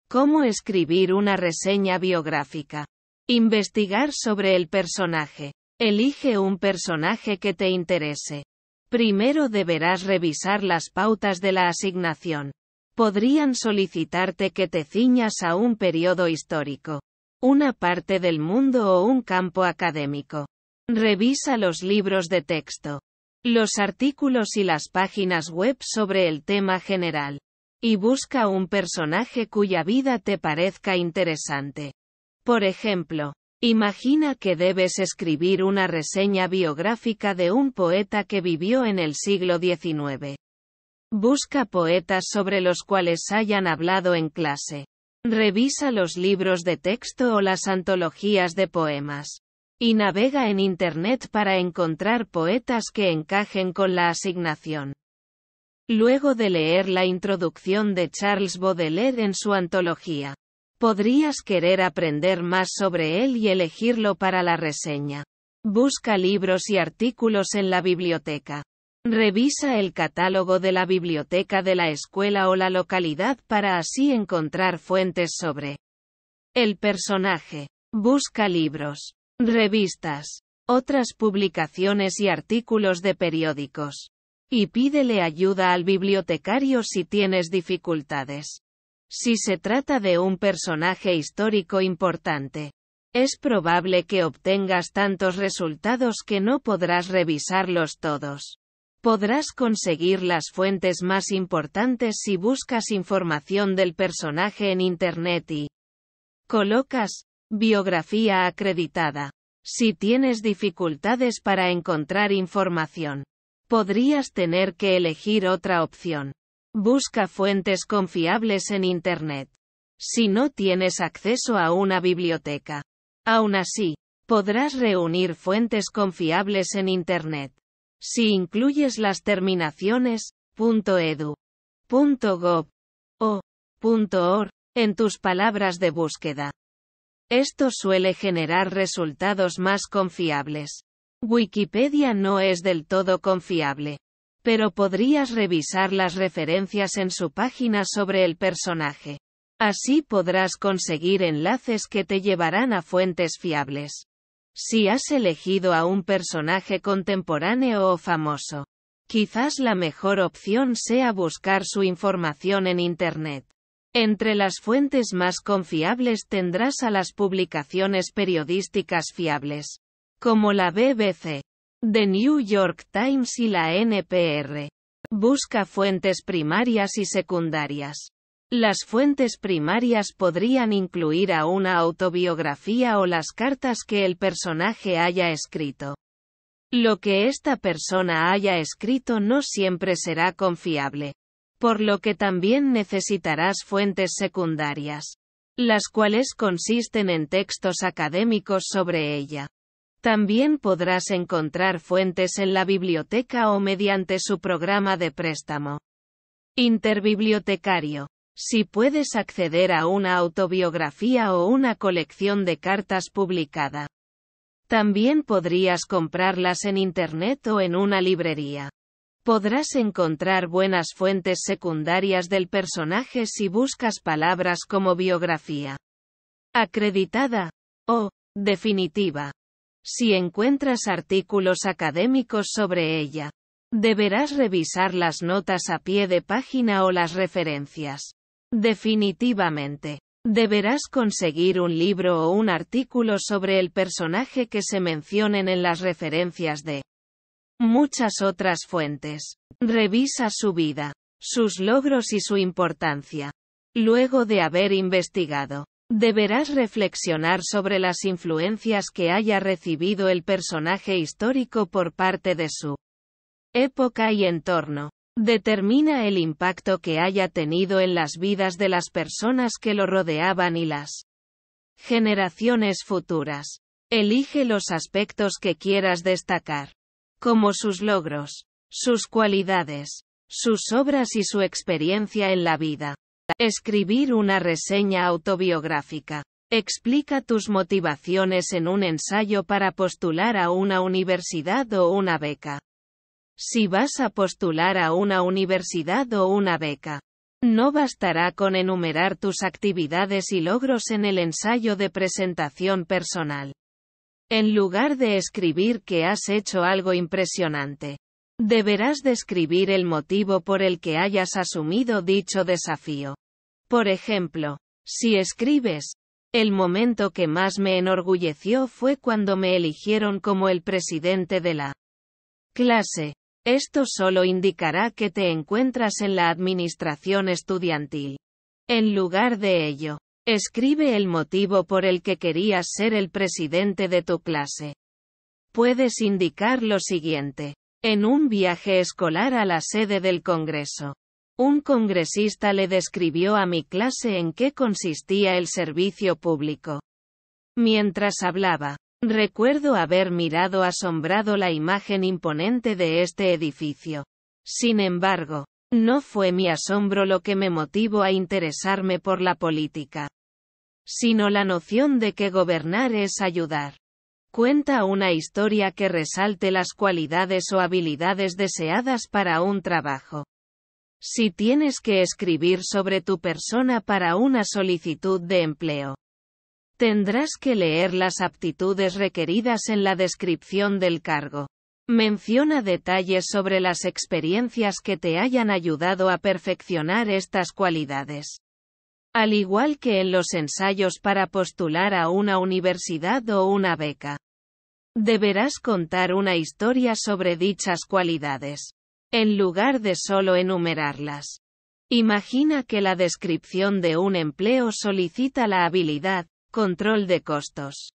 ¿Cómo escribir una reseña biográfica? Investigar sobre el personaje. Elige un personaje que te interese. Primero deberás revisar las pautas de la asignación. Podrían solicitarte que te ciñas a un periodo histórico, una parte del mundo o un campo académico. Revisa los libros de texto, los artículos y las páginas web sobre el tema general. Y busca un personaje cuya vida te parezca interesante. Por ejemplo, imagina que debes escribir una reseña biográfica de un poeta que vivió en el siglo XIX. Busca poetas sobre los cuales hayan hablado en clase. Revisa los libros de texto o las antologías de poemas. Y navega en Internet para encontrar poetas que encajen con la asignación. Luego de leer la introducción de Charles Baudelaire en su antología, podrías querer aprender más sobre él y elegirlo para la reseña. Busca libros y artículos en la biblioteca. Revisa el catálogo de la biblioteca de la escuela o la localidad para así encontrar fuentes sobre el personaje. Busca libros, revistas, otras publicaciones y artículos de periódicos. Y pídele ayuda al bibliotecario si tienes dificultades. Si se trata de un personaje histórico importante, es probable que obtengas tantos resultados que no podrás revisarlos todos. Podrás conseguir las fuentes más importantes si buscas información del personaje en Internet y colocas biografía acreditada. Si tienes dificultades para encontrar información, podrías tener que elegir otra opción. Busca fuentes confiables en Internet. Si no tienes acceso a una biblioteca, aún así, podrás reunir fuentes confiables en Internet. Si incluyes las terminaciones .edu, .gov o .org en tus palabras de búsqueda, esto suele generar resultados más confiables. Wikipedia no es del todo confiable, pero podrías revisar las referencias en su página sobre el personaje. Así podrás conseguir enlaces que te llevarán a fuentes fiables. Si has elegido a un personaje contemporáneo o famoso, quizás la mejor opción sea buscar su información en Internet. Entre las fuentes más confiables tendrás a las publicaciones periodísticas fiables, como la BBC, The New York Times y la NPR. Busca fuentes primarias y secundarias. Las fuentes primarias podrían incluir a una autobiografía o las cartas que el personaje haya escrito. Lo que esta persona haya escrito no siempre será confiable, por lo que también necesitarás fuentes secundarias, las cuales consisten en textos académicos sobre ella. También podrás encontrar fuentes en la biblioteca o mediante su programa de préstamo interbibliotecario. Si puedes acceder a una autobiografía o una colección de cartas publicada, también podrías comprarlas en Internet o en una librería. Podrás encontrar buenas fuentes secundarias del personaje si buscas palabras como biografía acreditada o definitiva. Si encuentras artículos académicos sobre ella, deberás revisar las notas a pie de página o las referencias. Definitivamente, deberás conseguir un libro o un artículo sobre el personaje que se mencionen en las referencias de muchas otras fuentes. Revisa su vida, sus logros y su importancia. Luego de haber investigado, deberás reflexionar sobre las influencias que haya recibido el personaje histórico por parte de su época y entorno. Determina el impacto que haya tenido en las vidas de las personas que lo rodeaban y las generaciones futuras. Elige los aspectos que quieras destacar, como sus logros, sus cualidades, sus obras y su experiencia en la vida. Escribir una reseña autobiográfica. Explica tus motivaciones en un ensayo para postular a una universidad o una beca. Si vas a postular a una universidad o una beca, No bastará con enumerar tus actividades y logros en el ensayo de presentación personal. En lugar de escribir que has hecho algo impresionante, deberás describir el motivo por el que hayas asumido dicho desafío. Por ejemplo, si escribes, el momento que más me enorgulleció fue cuando me eligieron como el presidente de la clase. Esto solo indicará que te encuentras en la administración estudiantil. En lugar de ello, escribe el motivo por el que querías ser el presidente de tu clase. Puedes indicar lo siguiente. En un viaje escolar a la sede del Congreso, un congresista le describió a mi clase en qué consistía el servicio público. Mientras hablaba, recuerdo haber mirado asombrado la imagen imponente de este edificio. Sin embargo, no fue mi asombro lo que me motivó a interesarme por la política, sino la noción de que gobernar es ayudar. Cuenta una historia que resalte las cualidades o habilidades deseadas para un trabajo. Si tienes que escribir sobre tu persona para una solicitud de empleo, tendrás que leer las aptitudes requeridas en la descripción del cargo. Menciona detalles sobre las experiencias que te hayan ayudado a perfeccionar estas cualidades. Al igual que en los ensayos para postular a una universidad o una beca, deberás contar una historia sobre dichas cualidades, en lugar de solo enumerarlas. Imagina que la descripción de un empleo solicita la habilidad, control de costos.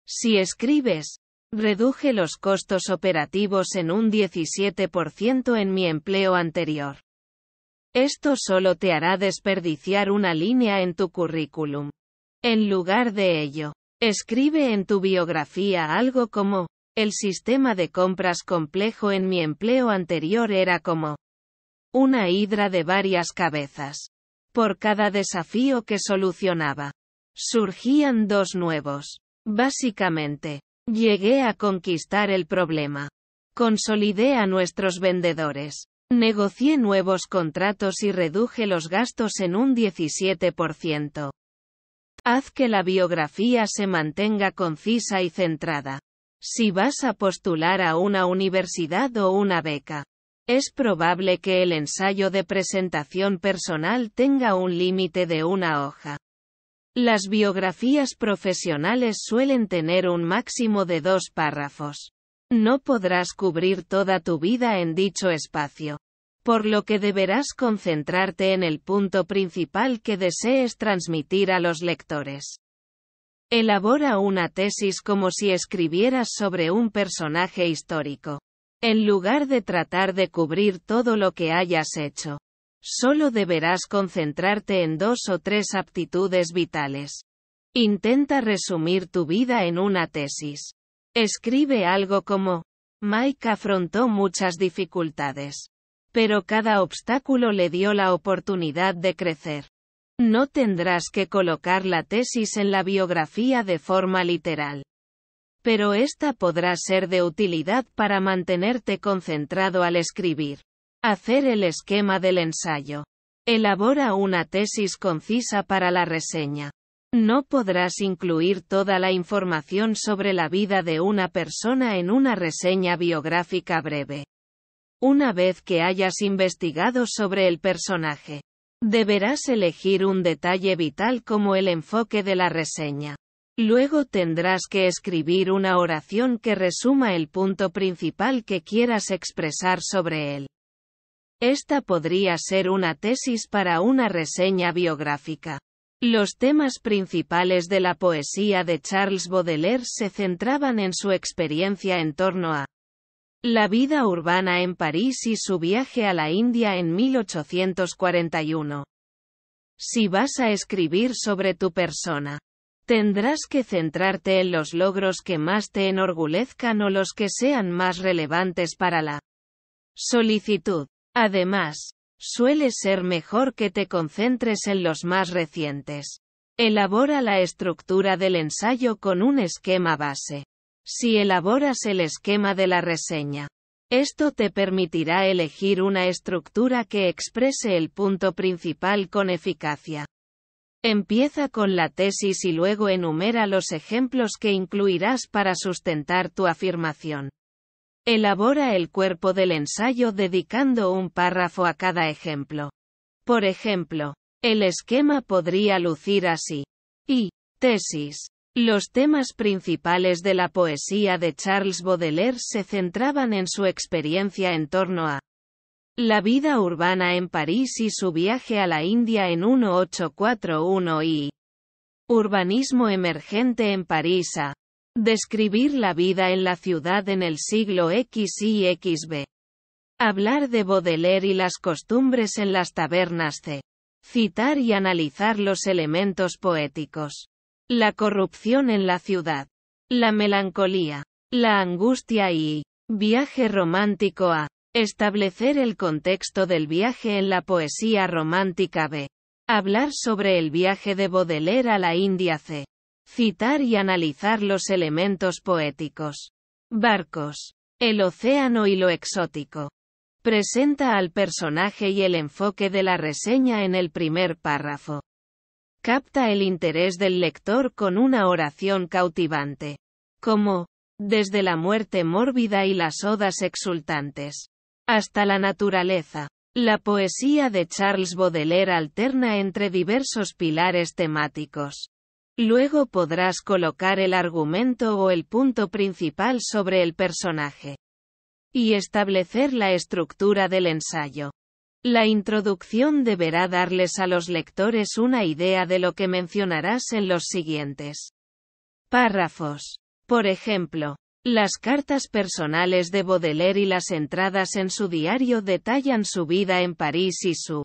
Si escribes, reduje los costos operativos en un 17% en mi empleo anterior. Esto solo te hará desperdiciar una línea en tu currículum. En lugar de ello, escribe en tu biografía algo como, el sistema de compras complejo en mi empleo anterior era como una hidra de varias cabezas. Por cada desafío que solucionaba, surgían dos nuevos. Básicamente, llegué a conquistar el problema. Consolidé a nuestros vendedores. Negocié nuevos contratos y reduje los gastos en un 17%. Haz que la biografía se mantenga concisa y centrada. Si vas a postular a una universidad o una beca, es probable que el ensayo de presentación personal tenga un límite de una hoja. Las biografías profesionales suelen tener un máximo de 2 párrafos. No podrás cubrir toda tu vida en dicho espacio, por lo que deberás concentrarte en el punto principal que desees transmitir a los lectores. Elabora una tesis como si escribieras sobre un personaje histórico. En lugar de tratar de cubrir todo lo que hayas hecho, solo deberás concentrarte en 2 o 3 aptitudes vitales. Intenta resumir tu vida en una tesis. Escribe algo como, Mike afrontó muchas dificultades, pero cada obstáculo le dio la oportunidad de crecer. No tendrás que colocar la tesis en la biografía de forma literal, pero esta podrá ser de utilidad para mantenerte concentrado al escribir. Hacer el esquema del ensayo. Elabora una tesis concisa para la reseña. No podrás incluir toda la información sobre la vida de una persona en una reseña biográfica breve. Una vez que hayas investigado sobre el personaje, deberás elegir un detalle vital como el enfoque de la reseña. Luego tendrás que escribir una oración que resuma el punto principal que quieras expresar sobre él. Esta podría ser una tesis para una reseña biográfica. Los temas principales de la poesía de Charles Baudelaire se centraban en su experiencia en torno a la vida urbana en París y su viaje a la India en 1841. Si vas a escribir sobre tu persona, tendrás que centrarte en los logros que más te enorgullezcan o los que sean más relevantes para la solicitud. Además, suele ser mejor que te concentres en los más recientes. Elabora la estructura del ensayo con un esquema base. Si elaboras el esquema de la reseña, Esto te permitirá elegir una estructura que exprese el punto principal con eficacia. Empieza con la tesis y luego enumera los ejemplos que incluirás para sustentar tu afirmación. Elabora el cuerpo del ensayo dedicando un párrafo a cada ejemplo. Por ejemplo, el esquema podría lucir así. Tesis. Los temas principales de la poesía de Charles Baudelaire se centraban en su experiencia en torno a la vida urbana en París y su viaje a la India en 1841 y urbanismo emergente en París a describir la vida en la ciudad en el siglo X y XB. Hablar de Baudelaire y las costumbres en las tabernas C. Citar y analizar los elementos poéticos. La corrupción en la ciudad. La melancolía. La angustia y viaje romántico a establecer el contexto del viaje en la poesía romántica B. Hablar sobre el viaje de Baudelaire a la India C. Citar y analizar los elementos poéticos. Barcos. El océano y lo exótico. Presenta al personaje y el enfoque de la reseña en el primer párrafo. Capta el interés del lector con una oración cautivante. Como, desde la muerte mórbida y las odas exultantes, hasta la naturaleza. La poesía de Charles Baudelaire alterna entre diversos pilares temáticos. Luego podrás colocar el argumento o el punto principal sobre el personaje. Y establecer la estructura del ensayo. La introducción deberá darles a los lectores una idea de lo que mencionarás en los siguientes párrafos. Por ejemplo, las cartas personales de Baudelaire y las entradas en su diario detallan su vida en París y su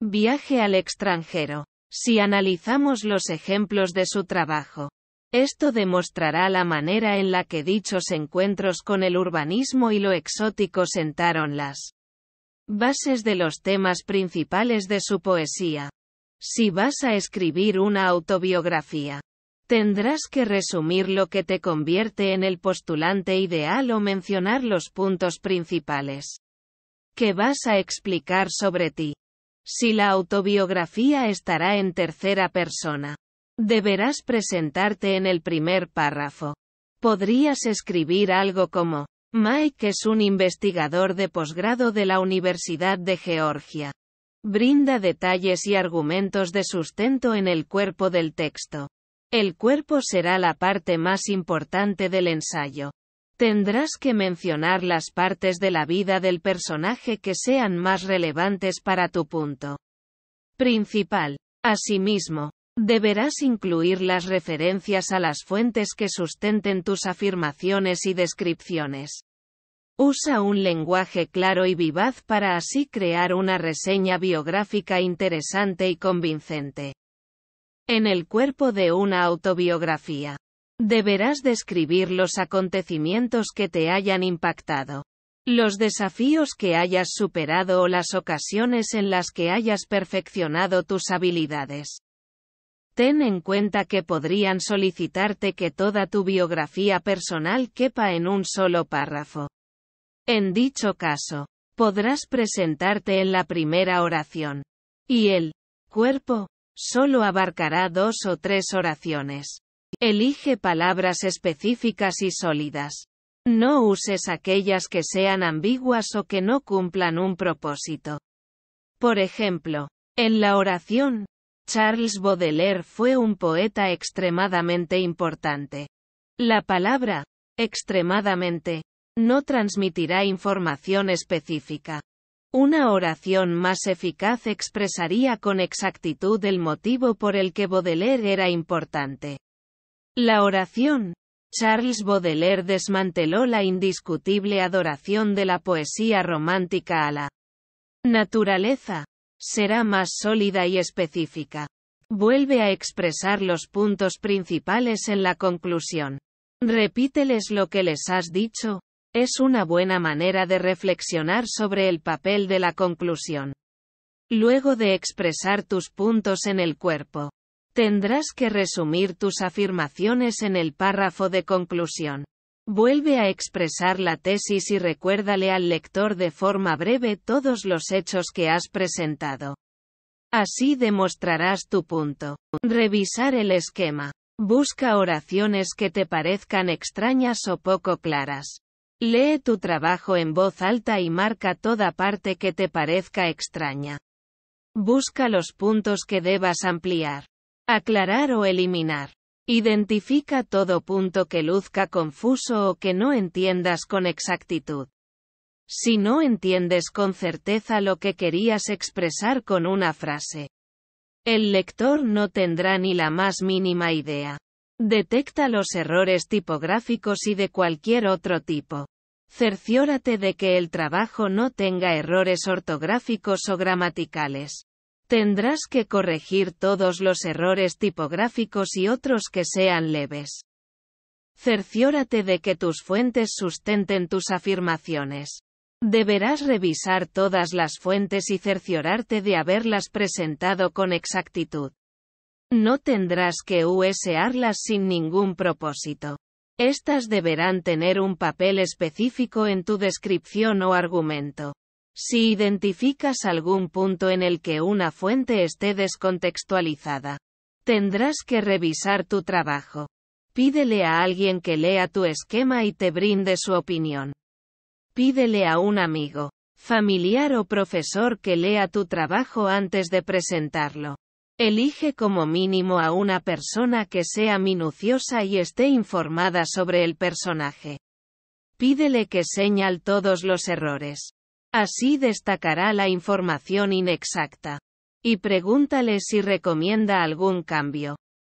viaje al extranjero. Si analizamos los ejemplos de su trabajo, esto demostrará la manera en la que dichos encuentros con el urbanismo y lo exótico sentaron las bases de los temas principales de su poesía. Si vas a escribir una autobiografía, tendrás que resumir lo que te convierte en el postulante ideal o mencionar los puntos principales que vas a explicar sobre ti. Si la autobiografía estará en tercera persona, deberás presentarte en el primer párrafo. Podrías escribir algo como: Mike es un investigador de posgrado de la Universidad de Georgia. Brinda detalles y argumentos de sustento en el cuerpo del texto. El cuerpo será la parte más importante del ensayo. Tendrás que mencionar las partes de la vida del personaje que sean más relevantes para tu punto principal. Asimismo, deberás incluir las referencias a las fuentes que sustenten tus afirmaciones y descripciones. Usa un lenguaje claro y vivaz para así crear una reseña biográfica interesante y convincente. En el cuerpo de una autobiografía, deberás describir los acontecimientos que te hayan impactado, los desafíos que hayas superado o las ocasiones en las que hayas perfeccionado tus habilidades. Ten en cuenta que podrían solicitarte que toda tu biografía personal quepa en un solo párrafo. En dicho caso, podrás presentarte en la primera oración. Y el cuerpo solo abarcará 2 o 3 oraciones. Elige palabras específicas y sólidas. No uses aquellas que sean ambiguas o que no cumplan un propósito. Por ejemplo, en la oración, Charles Baudelaire fue un poeta extremadamente importante. La palabra, extremadamente, no transmitirá información específica. Una oración más eficaz expresaría con exactitud el motivo por el que Baudelaire era importante. La oración, Charles Baudelaire desmanteló la indiscutible adoración de la poesía romántica a la naturaleza. Será más sólida y específica. Vuelve a expresar los puntos principales en la conclusión. Repíteles lo que les has dicho. Es una buena manera de reflexionar sobre el papel de la conclusión. Luego de expresar tus puntos en el cuerpo, tendrás que resumir tus afirmaciones en el párrafo de conclusión. Vuelve a expresar la tesis y recuérdale al lector de forma breve todos los hechos que has presentado. Así demostrarás tu punto. Revisar el esquema. Busca oraciones que te parezcan extrañas o poco claras. Lee tu trabajo en voz alta y marca toda parte que te parezca extraña. Busca los puntos que debas ampliar, aclarar o eliminar. Identifica todo punto que luzca confuso o que no entiendas con exactitud. Si no entiendes con certeza lo que querías expresar con una frase, el lector no tendrá ni la más mínima idea. Detecta los errores tipográficos y de cualquier otro tipo. Cerciórate de que el trabajo no tenga errores ortográficos o gramaticales. Tendrás que corregir todos los errores tipográficos y otros que sean leves. Cerciórate de que tus fuentes sustenten tus afirmaciones. Deberás revisar todas las fuentes y cerciorarte de haberlas presentado con exactitud. No tendrás que usarlas sin ningún propósito. Estas deberán tener un papel específico en tu descripción o argumento. Si identificas algún punto en el que una fuente esté descontextualizada, tendrás que revisar tu trabajo. Pídele a alguien que lea tu esquema y te brinde su opinión. Pídele a un amigo, familiar o profesor que lea tu trabajo antes de presentarlo. Elige como mínimo a una persona que sea minuciosa y esté informada sobre el personaje. Pídele que señale todos los errores. Así destacará la información inexacta. Y pregúntale si recomienda algún cambio.